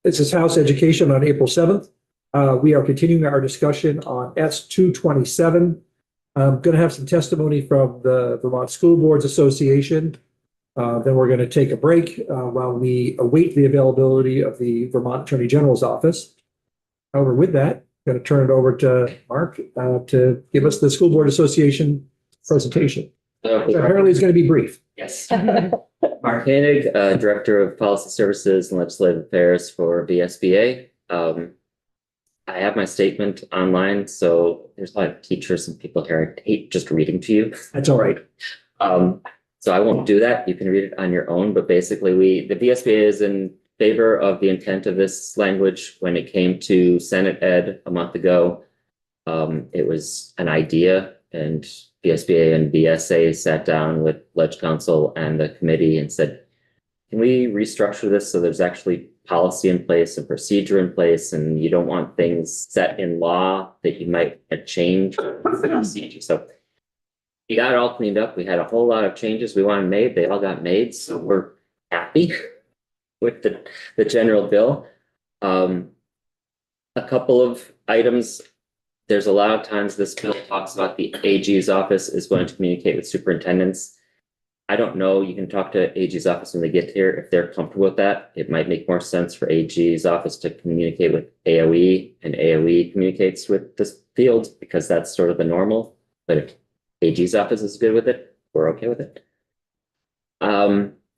This is House Education on April 7th. We are continuing our discussion on S-227. I'm going to have some testimony from the Vermont School Boards Association. Then we're going to take a break while we await the availability of the Vermont Attorney General's office. However, with that, I'm going to turn it over to Mark to give us the School Board Association presentation. Which apparently is going to be brief. Yes. Mark Koenig, Director of Policy Services and Legislative Affairs for VSBA. I have my statement online, so there's a lot of teachers and people here. I hate just reading to you. That's all right. So I won't do that. You can read it on your own, but basically the VSBA is in favor of the intent of this language. When it came to Senate Ed a month ago, it was an idea, and VSBA and VSA sat down with Ledge Council and the committee and said, can we restructure this so there's actually policy in place and procedure in place, and you don't want things set in law that you might change the procedure. So we got it all cleaned up. We had a whole lot of changes we wanted made. They all got made. So we're happy with the general bill. A couple of items. There's a lot of times this bill talks about the AG's office is going to communicate with superintendents. I don't know. You can talk to AG's office when they get here. If they're comfortable with that, it might make more sense for AG's office to communicate with AOE, and AOE communicates with the field because that's sort of the normal. But if AG's office is good with it, we're okay with it.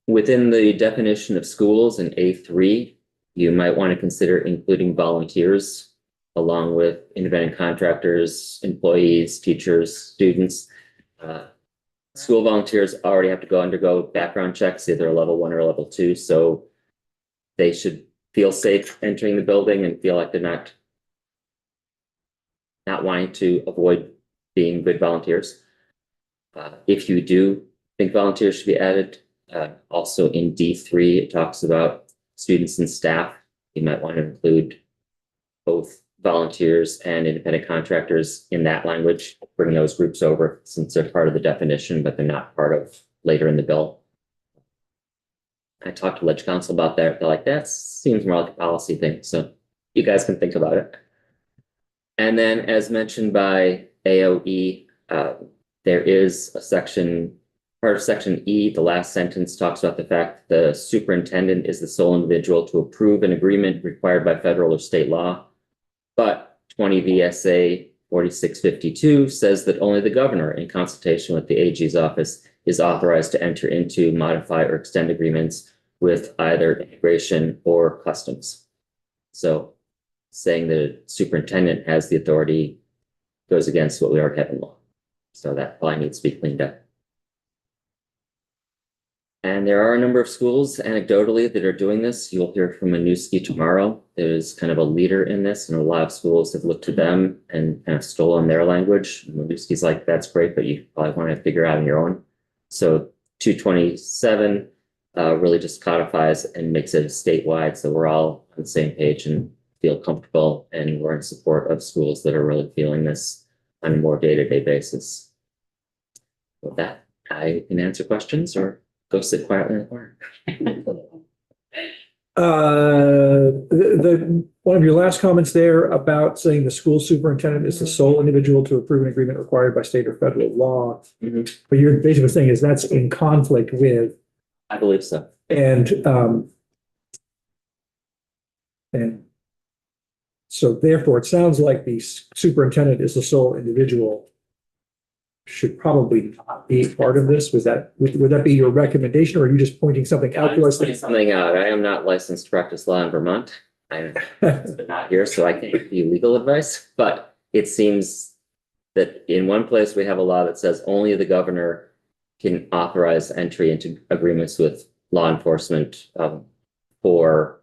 Within the definition of schools in A3, you might want to consider including volunteers along with independent contractors, employees, teachers, students. School volunteers already have to undergo background checks, either a level 1 or a level 2. So they should feel safe entering the building and feel like they're not wanting to avoid being good volunteers. If you do think volunteers should be added, also in D3, it talks about students and staff. You might want to include both volunteers and independent contractors in that language, bring those groups over since they're part of the definition, but they're not part of later in the bill. I talked to Ledge Council about that. They're like, that seems more like a policy thing. So you guys can think about it. And then as mentioned by AOE, there is a section, part of section E, the last sentence talks about the fact that the superintendent is the sole individual to approve an agreement required by federal or state law. But 20 VSA 4652 says that only the governor, in consultation with the AG's office, is authorized to enter into, modify, or extend agreements with either immigration or customs. So saying the superintendent has the authority goes against what we already have in law. So that probably needs to be cleaned up. And there are a number of schools anecdotally that are doing this. You'll hear from Winooski tomorrow. There's kind of a leader in this, and a lot of schools have looked to them and kind of stolen their language. Winooski's like, that's great, but you probably want to figure out on your own. So 227 really just codifies and makes it statewide. So we're all on the same page and feel comfortable, and we're in support of schools that are really feeling this on a more day-to-day basis. With that, I can answer questions or go sit quietly in the corner. One of your last comments there about saying the school superintendent is the sole individual to approve an agreement required by state or federal law. But you're basically saying is that's in conflict with. I believe so. And so therefore it sounds like the superintendent is the sole individual should probably not be part of this. Would that be your recommendation, or are you just pointing something out to us? Pointing something out. I am not licensed to practice law in Vermont. I'm not here, so I can't give you legal advice. But it seems that in one place we have a law that says only the governor can authorize entry into agreements with law enforcement for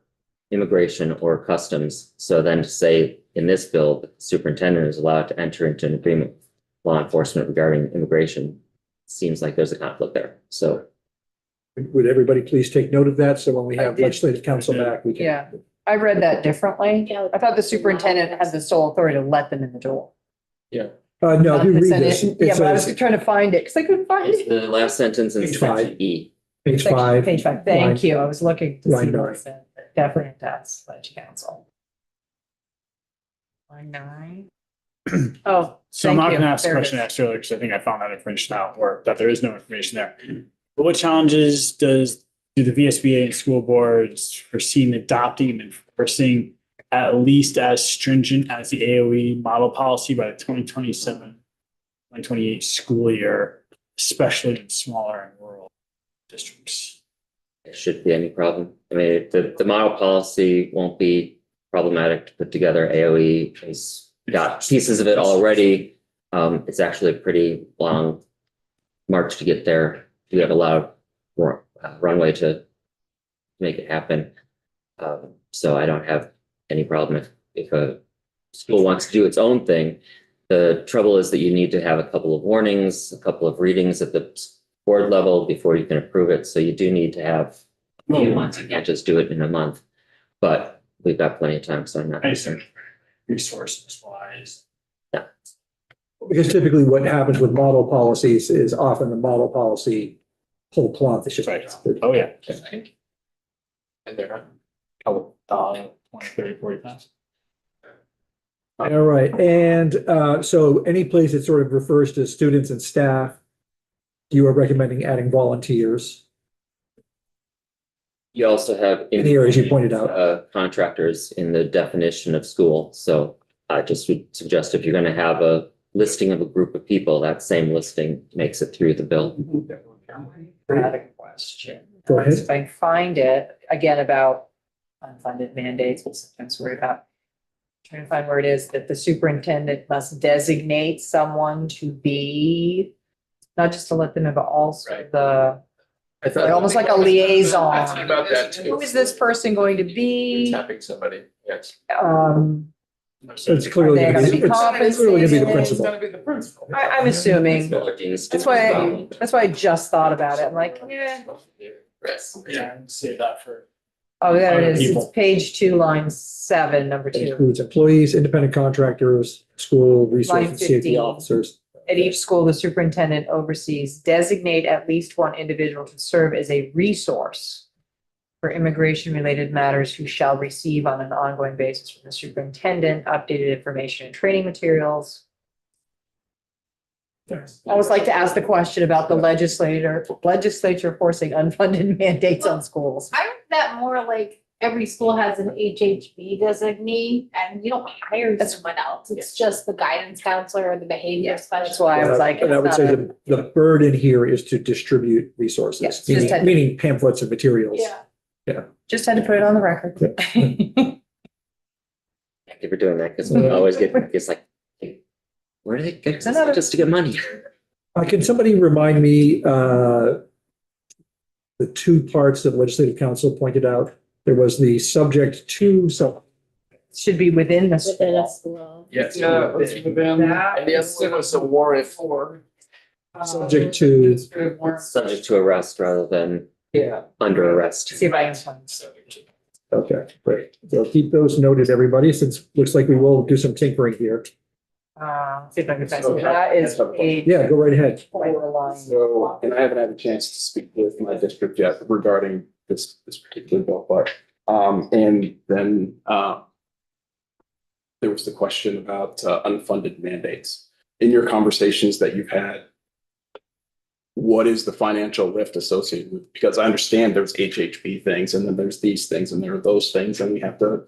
immigration or customs. So then to say in this bill, the superintendent is allowed to enter into an agreement with law enforcement regarding immigration, seems like there's a conflict there. So would everybody please take note of that? So when we have legislative council back, we can. Yeah, I read that differently. I thought the superintendent has the sole authority to let them in the door. yeah, No, if you read this, Yeah, it but I was says trying to find it because I couldn't find it's it. the last sentence in Page section 5. E. page 5. Page 5. Thank you. I was looking to see line what nine. it said. definitely that's ledge council. Line 9. Oh, So I'm thank not you. gonna ask the There it question is. asked earlier, because I think I found that information out, or that there is no information there. But what challenges do the VSBA and school boards foresee in adopting and enforcing at least as stringent as the AOE model policy by the 2027-2028 school year, especially in smaller and rural districts? It shouldn't be any problem. I mean, the model policy won't be problematic to put together. AOE has got pieces of it already. It's actually a pretty long march to get there. You have a lot of runway to make it happen. So I don't have any problem if a school wants to do its own thing. The trouble is that you need to have a couple of warnings, a couple of readings at the board level before you can approve it. So you do need to have a few months. You can't just do it in a month. But we've got plenty of time, so I'm not concerned. Resources wise. Because typically what happens with model policies is often the model policy whole cloth. Right. Oh, yeah. And they're couple, 20, 30, 40 times. All right, and so any place that sort of refers to students and staff, you are recommending adding volunteers You also have in the areas you pointed out. contractors in the definition of school. So I just would suggest if you're going to have a listing of a group of people, that same listing makes it through the bill. I had a question. Go ahead. If I find it, again, about unfunded mandates, we'll sometimes worry about. Trying to find where it is that the superintendent must designate someone to be, not just to let them know, but also Right. the, I thought. almost like a liaison. I thought about that too. Who is this person going to You're be? tapping somebody, yes. It's clearly Are they gonna gonna be, be it's clearly gonna be the compensated? principal. gonna be the principal. I'm assuming. That's That's why I just thought about it. I'm like, yeah. Yeah, save that for. Oh, there it is. It's People. page 2, line 7, number It 2. includes employees, independent contractors, school resource and safety 15. officers. At each school, the superintendent oversees, designate at least one individual to serve as a resource for immigration-related matters who shall receive on an ongoing basis from the superintendent updated information and training materials. I always like to ask the question about the legislature forcing unfunded mandates on schools. I read that more like every school has an HHB designee and you don't hire someone else. It's just the guidance counselor or the behavior specialist. That's why I was like, And I would it's say not a- the burden here is to distribute resources, Yes, just had- meaning pamphlets and materials. Yeah. just had to put it on the record. Thank you for doing that because we always get, it's like, hey, where do they get this Another- just to get money? Can somebody remind me, the two parts that legislative council pointed out? There was the subject to, so Should be within the Within a school. school. Yes. Yeah, And the other one was a warrant for. subject to, Subject to arrest rather than Yeah. under arrest. See if I can find. okay, great. So keep those noted, everybody, since looks like we will do some tinkering here. See if I can find, so that is page Yeah, go right ahead. 4 line. So, and I haven't had a chance to speak with my district yet regarding this particular bill, but, and then, there was the question about unfunded mandates. In your conversations that you've had, what is the financial lift associated with? Because I understand there's HHB things and then there's these things and there are those things, and we have to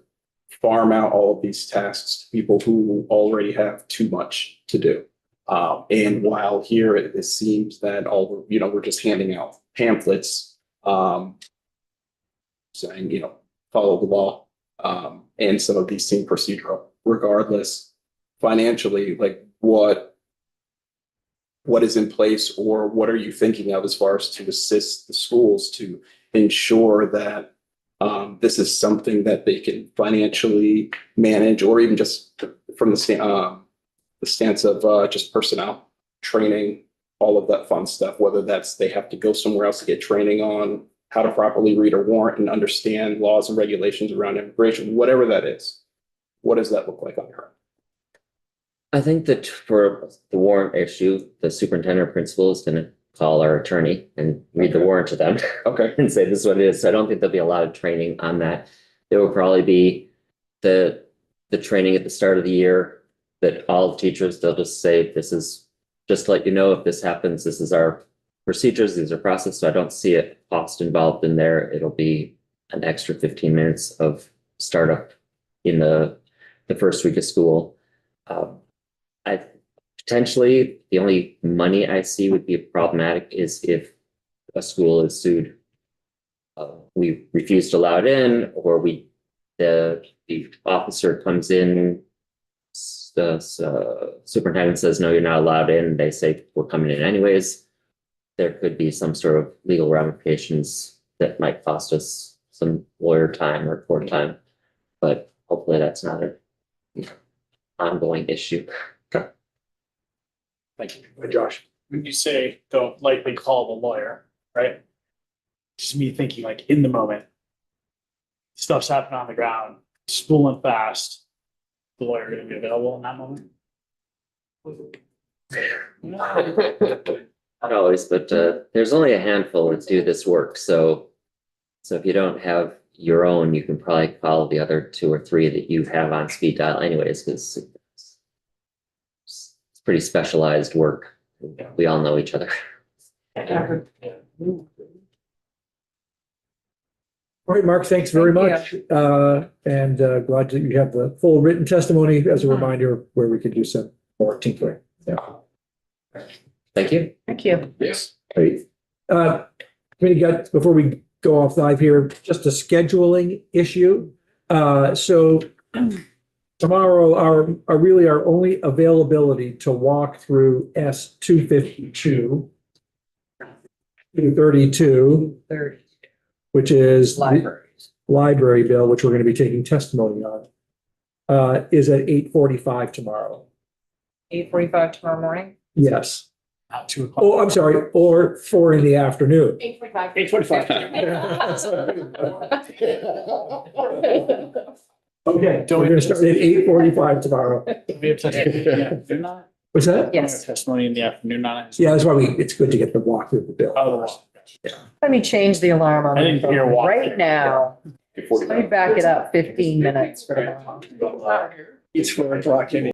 farm out all of these tasks to people who already have too much to do. And while here it seems that we're just handing out pamphlets, saying, follow the law. And some of these seem procedural. Regardless, financially, like what is in place, or what are you thinking of as far as to assist the schools to ensure that this is something that they can financially manage, or even just from the stance of just personnel, training, all of that fun stuff, whether that's they have to go somewhere else to get training on how to properly read a warrant and understand laws and regulations around immigration, whatever that is. What does that look like on your end? I think that for the warrant issue, the superintendent or principal is going to call our attorney and read the warrant to them Okay. and say this is what it is. So I don't think there'll be a lot of training on that. There will probably be the training at the start of the year that all the teachers, they'll just say, this is, just to let you know, if this happens, this is our procedures, these are process. So I don't see a cost involved in there. It'll be an extra 15 minutes of startup in the first week of school. I potentially, the only money I see would be problematic is if a school is sued. We refuse to allow it in, or the officer comes in, the superintendent says, no, you're not allowed in. They say, we're coming in anyways. There could be some sort of legal ramifications that might cost us some lawyer time or court time, but hopefully that's not an ongoing issue. Thank you. Hi, Josh. When you say they'll likely call the lawyer, right? Just me thinking like in the moment, stuff's happening on the ground, spooling fast, the lawyer gonna be available in that moment? Not always, but there's only a handful that do this work. So if you don't have your own, you can probably call the other 2 or 3 that you have on speed dial anyways, because it's pretty specialized work. We all know each other. All right, Mark, thanks very Thank much. And glad that you have the full written testimony as a reminder where we could do some more tinkering. Yeah. Thank you. Thank you. Yes. Great. Committee got, before we go off live here, just a scheduling issue. So tomorrow, our really our only availability to walk through S 252, 232, 30 which is the libraries. library bill, which we're going to be taking testimony on, is at 8:45 tomorrow. 8:45 tomorrow morning? Yes. At 2 o'clock. Oh, I'm sorry, or 4 in the afternoon. 8:45. 8:45. Okay, Don't we're we- going to start at 8:45 tomorrow. We have testimony in the afternoon on it? What's that? We have Yes. testimony in the afternoon on it? Yeah, that's why it's good to get the walk through the bill. Oh, the walk. Let me change the alarm on I my didn't hear phone walk. right now. Let me back it up 15 minutes for tomorrow. It's 4 o'clock.